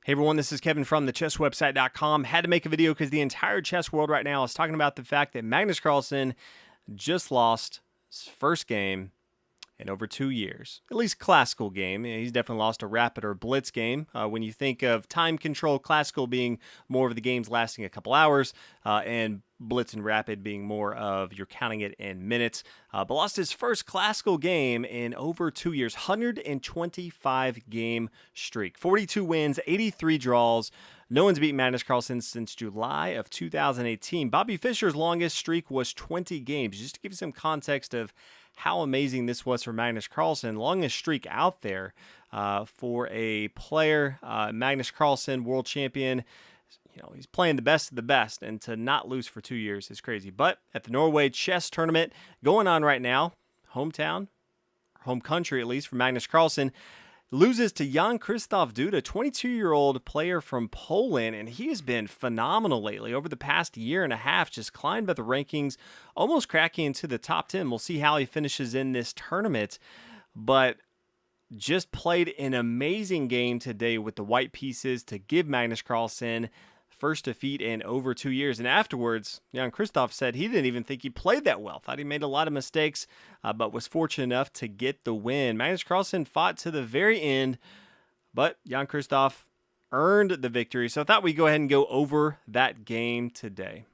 Hey everyone, this is Kevin from thechesswebsite.com. Had to make a video because the entire chess world right now is talking about the fact that Magnus Carlsen just lost his first game in over 2 years. At least classical game. He's definitely lost a rapid or blitz game. When you think of time control, classical being more of the games lasting a couple hours, and blitz and rapid being more of you're counting it in minutes. But lost his first classical game in over 2 years. 125 game streak. 42 wins, 83 draws. No one's beaten Magnus Carlsen since July of 2018. Bobby Fischer's longest streak was 20 games. Just to give you some context of how amazing this was for Magnus Carlsen. Longest streak out there for a player. Magnus Carlsen, world champion. You know, he's playing the best of the best, and to not lose for 2 years is crazy. But at the Norway chess tournament going on right now, hometown, home country at least, for Magnus Carlsen, loses to Jan-Krzysztof Duda, 22-year-old player from Poland, and he has been phenomenal lately. Over the past year and a half, just climbed up the rankings, almost cracking into the top 10. We'll see how he finishes in this tournament, but just played an amazing game today with the white pieces to give Magnus Carlsen first defeat in over 2 years. And afterwards, Jan-Krzysztof said he didn't even think he played that well. Thought he made a lot of mistakes, but was fortunate enough to get the win. Magnus Carlsen fought to the very end, but Jan-Krzysztof earned the victory. So I thought we'd go ahead and go over that game today.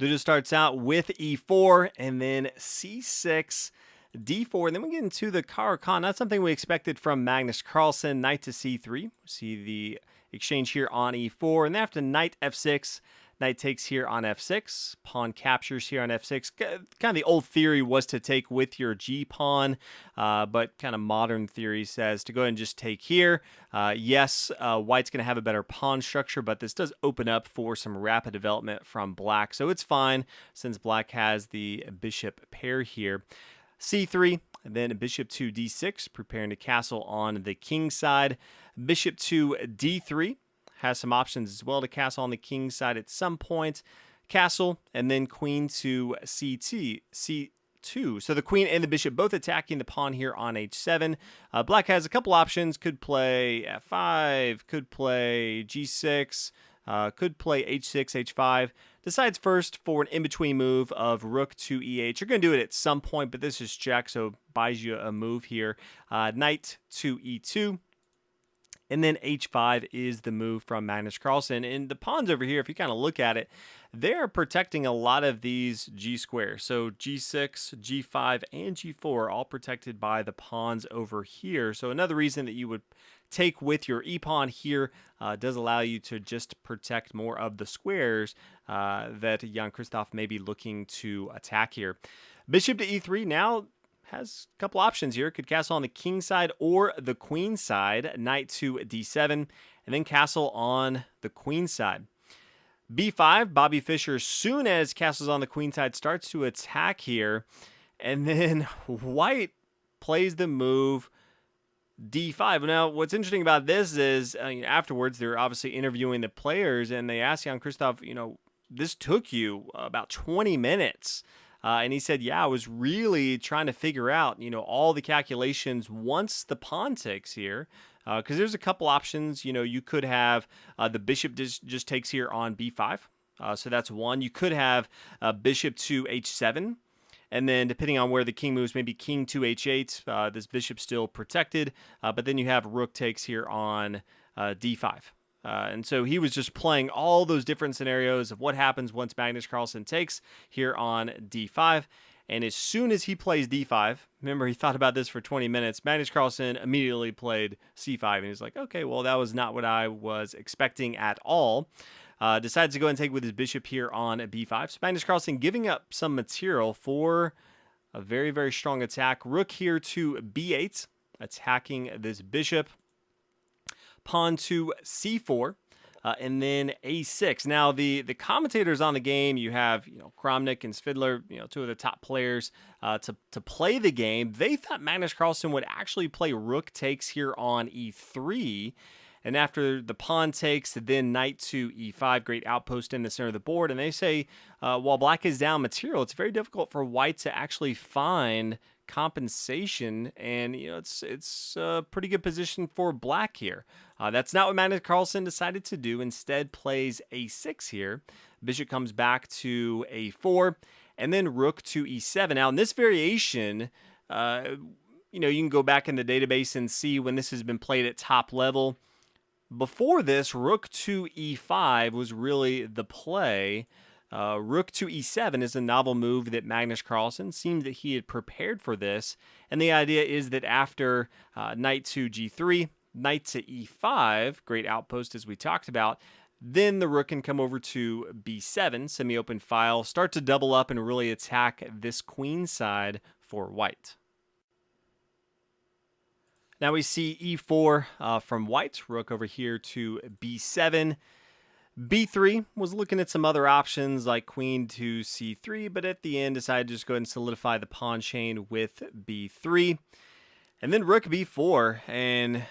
Duda starts out with e4 and then c6, d4, and then we get into the Caro-Kann. Not something we expected from Magnus Carlsen. Knight to c3. See the exchange here on e4, and then after knight f6, knight takes here on f6, pawn captures here on f6. Kind of the old theory was to take with your g-pawn, but kind of modern theory says to go ahead and just take here. Yes, white's going to have a better pawn structure, but this does open up for some rapid development from black, so it's fine since black has the bishop pair here. c3, and then bishop to d6, preparing to castle on the king side. Bishop to d3 has some options as well to castle on the king side at some point. Castle, and then queen to c2. So the queen and the bishop both attacking the pawn here on h7. Black has a couple options. Could play f5, could play g6, could play h6, h5. Decides first for an in-between move of rook to e8. You're going to do it at some point, but this is check, so buys you a move here. Knight to e2. And then h5 is the move from Magnus Carlsen. And the pawns over here, if you kind of look at it, they're protecting a lot of these g-squares. So g6, g5, and g4 are all protected by the pawns over here. So another reason that you would take with your e-pawn here does allow you to just protect more of the squares that Jan-Krzysztof may be looking to attack here. Bishop to e3 now has a couple options here. Could castle on the king side or the queen side. Knight to d7, and then castle on the queen side. b5, Bobby Fischer, as soon as castles on the queen side, starts to attack here. And then white plays the move d5. Now, what's interesting about this is afterwards, they're obviously interviewing the players, and they asked Jan-Krzysztof, this took you about 20 minutes. And he said, yeah, I was really trying to figure out, all the calculations once the pawn takes here. Because there's a couple options. You could have the bishop just takes here on b5. So that's one. You could have bishop to h7. And then depending on where the king moves, maybe king to h8. This bishop's still protected. But then you have rook takes here on d5. And so he was just playing all those different scenarios of what happens once Magnus Carlsen takes here on d5. And as soon as he plays d5, remember he thought about this for 20 minutes, Magnus Carlsen immediately played c5. And he's like, okay, well, that was not what I was expecting at all. Decides to go and take with his bishop here on b5. So Magnus Carlsen giving up some material for a very, very strong attack. Rook here to b8, attacking this bishop. Pawn to c4, and then a6. Now, the commentators on the game, you have Kramnik and Svidler, two of the top players to play the game. They thought Magnus Carlsen would actually play rook takes here on e3, and after the pawn takes, then knight to e5, great outpost in the center of the board. And they say while black is down material, it's very difficult for white to actually find compensation, and it's a pretty good position for black here. That's not what Magnus Carlsen decided to do. Instead, plays a6 here. Bishop comes back to a4, and then rook to e7. Now, in this variation, you can go back in the database and see when this has been played at top level. Before this, rook to e5 was really the play. Rook to e7 is a novel move that Magnus Carlsen seemed that he had prepared for this. And the idea is that after knight to g3, knight to e5, great outpost as we talked about, then the rook can come over to b7, semi-open file, start to double up and really attack this queen side for white. Now we see e4 from white, rook over here to b7. b3 was looking at some other options like queen to c3, but at the end decided to just go ahead and solidify the pawn chain with b3. And then rook b4, and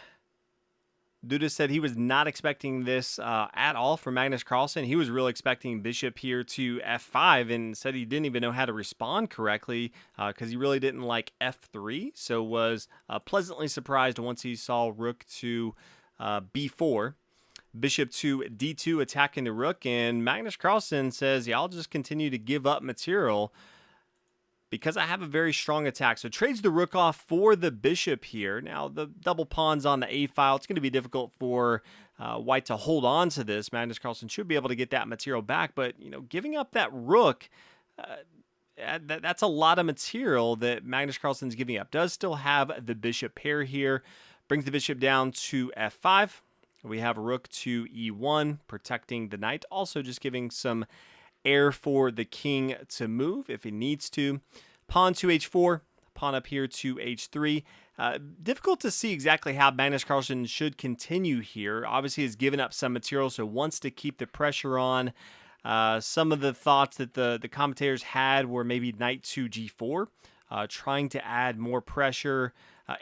Duda said he was not expecting this at all from Magnus Carlsen. He was really expecting bishop here to f5 and said he didn't even know how to respond correctly because he really didn't like f3. So was pleasantly surprised once he saw rook to b4. Bishop to d2 attacking the rook, and Magnus Carlsen says, yeah, I'll just continue to give up material because I have a very strong attack. So trades the rook off for the bishop here. Now the double pawns on the a file, it's going to be difficult for white to hold on to this. Magnus Carlsen should be able to get that material back, but giving up that rook, that's a lot of material that Magnus Carlsen's giving up. Does still have the bishop pair here, brings the bishop down to f5. We have rook to e1, protecting the knight, also just giving some air for the king to move if he needs to. Pawn to h4, pawn up here to h3. Difficult to see exactly how Magnus Carlsen should continue here. Obviously, he's given up some material, so wants to keep the pressure on. Some of the thoughts that the commentators had were maybe knight to g4, trying to add more pressure.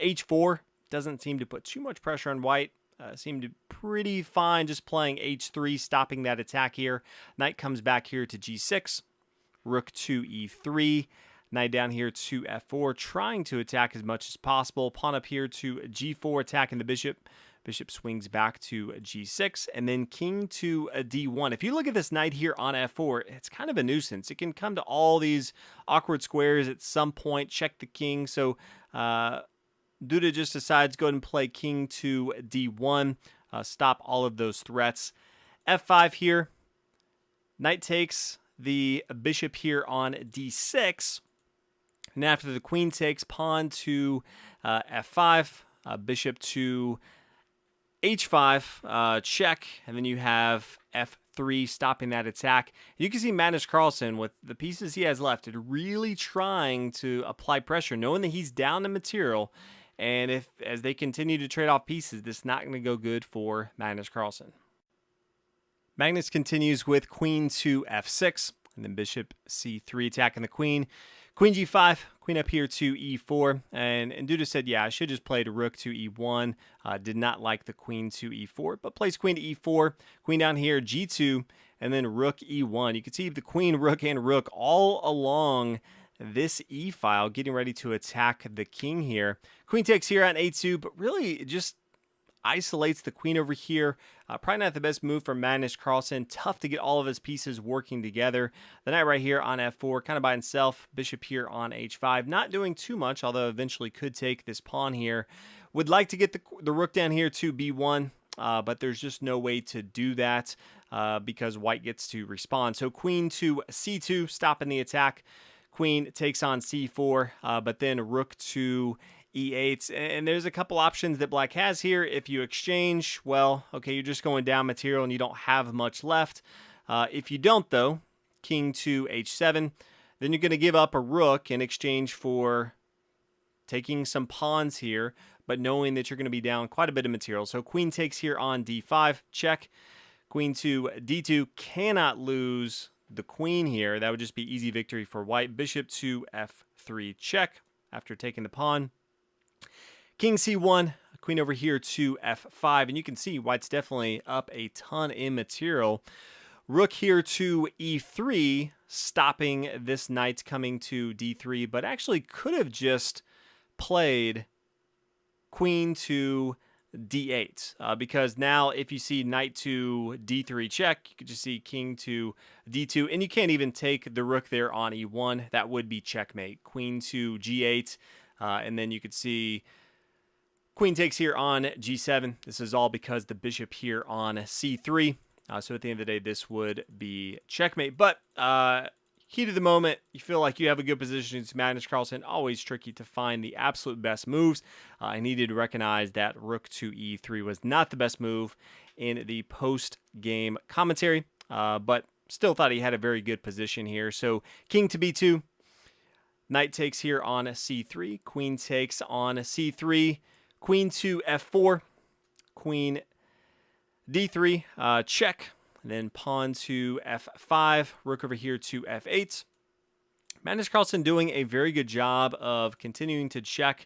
h4 doesn't seem to put too much pressure on white. Seemed pretty fine just playing h3, stopping that attack here. Knight comes back here to g6, rook to e3, knight down here to f4, trying to attack as much as possible. Pawn up here to g4, attacking the bishop. Bishop swings back to g6, and then king to d1. If you look at this knight here on f4, it's kind of a nuisance. It can come to all these awkward squares at some point, check the king. So Duda just decides go ahead and play king to d1, stop all of those threats. f5 here, knight takes the bishop here on d6, and after the queen takes, pawn to f5, bishop to h5, check, and then you have f3 stopping that attack. You can see Magnus Carlsen, with the pieces he has left, really trying to apply pressure, knowing that he's down the material. And as they continue to trade off pieces, this is not going to go good for Magnus Carlsen. Magnus continues with queen to f6, and then bishop c3 attacking the queen. Queen g5, queen up here to e4, and Duda said, yeah, I should just play the rook to e1. Did not like the queen to e4, but plays queen to e4, queen down here, g2, and then rook e1. You can see the queen, rook, and rook all along this e-file, getting ready to attack the king here. Queen takes here on a2, but really it just isolates the queen over here. Probably not the best move for Magnus Carlsen. Tough to get all of his pieces working together. The knight right here on f4, kind of by himself. Bishop here on h5. Not doing too much, although eventually could take this pawn here. Would like to get the rook down here to b1, but there's just no way to do that because white gets to respond. So queen to c2, stopping the attack. Queen takes on c4, but then rook to e8. And there's a couple options that black has here. If you exchange, well, okay, you're just going down material and you don't have much left. If you don't, though, king to h7, then you're going to give up a rook in exchange for taking some pawns here, but knowing that you're going to be down quite a bit of material. So queen takes here on d5, check. Queen to d2, cannot lose the queen here. That would just be easy victory for white. Bishop to f3, check after taking the pawn. King c1, queen over here to f5, and you can see white's definitely up a ton in material. Rook here to e3, stopping this knight coming to d3, but actually could have just played queen to d8, because now if you see knight to d3 check, you could just see king to d2, and you can't even take the rook there on e1. That would be checkmate. Queen to g8, and then you could see queen takes here on g7. This is all because the bishop here on c3. So at the end of the day, this would be checkmate. But heat of the moment, you feel like you have a good position. It's Magnus Carlsen, always tricky to find the absolute best moves. I needed to recognize that rook to e3 was not the best move in the post-game commentary, but still thought he had a very good position here. So king to b2, knight takes here on c3, queen takes on c3, queen to f4, queen d3, check, and then pawn to f5, rook over here to f8. Magnus Carlsen doing a very good job of continuing to check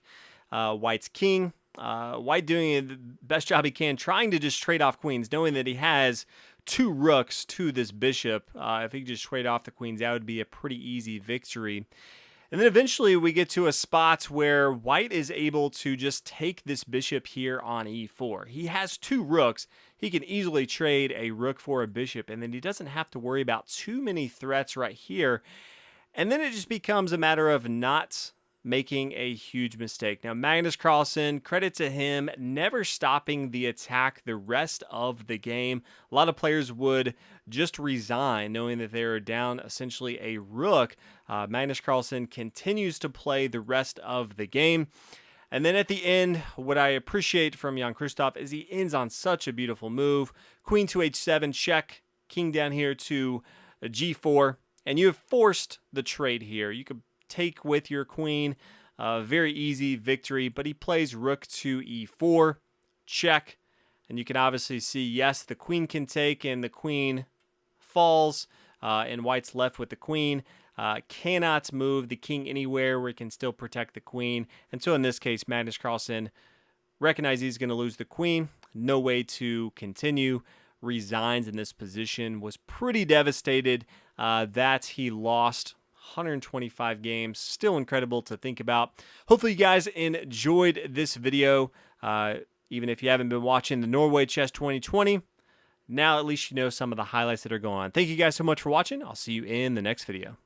White's king. White doing the best job he can, trying to just trade off queens, knowing that he has two rooks to this bishop. If he could just trade off the queens, that would be a pretty easy victory. And then eventually we get to a spot where White is able to just take this bishop here on e4. He has two rooks. He can easily trade a rook for a bishop, and then he doesn't have to worry about too many threats right here. And then it just becomes a matter of not making a huge mistake. Now, Magnus Carlsen, credit to him, never stopping the attack the rest of the game. A lot of players would just resign knowing that they are down essentially a rook. Magnus Carlsen continues to play the rest of the game. And then at the end, what I appreciate from Jan Kristoff is he ends on such a beautiful move. Queen to h7, check. King down here to g4. And you have forced the trade here. You could take with your queen. Very easy victory, but he plays rook to e4, check. And you can obviously see, yes, the queen can take, and the queen falls, and White's left with the queen. Cannot move the king anywhere where he can still protect the queen. And so in this case, Magnus Carlsen recognizes he's going to lose the queen. No way to continue. Resigns in this position. Was pretty devastated that he lost 125 games. Still incredible to think about. Hopefully you guys enjoyed this video. Even if you haven't been watching the Norway Chess 2020, now at least you know some of the highlights that are going on. Thank you guys so much for watching. I'll see you in the next video.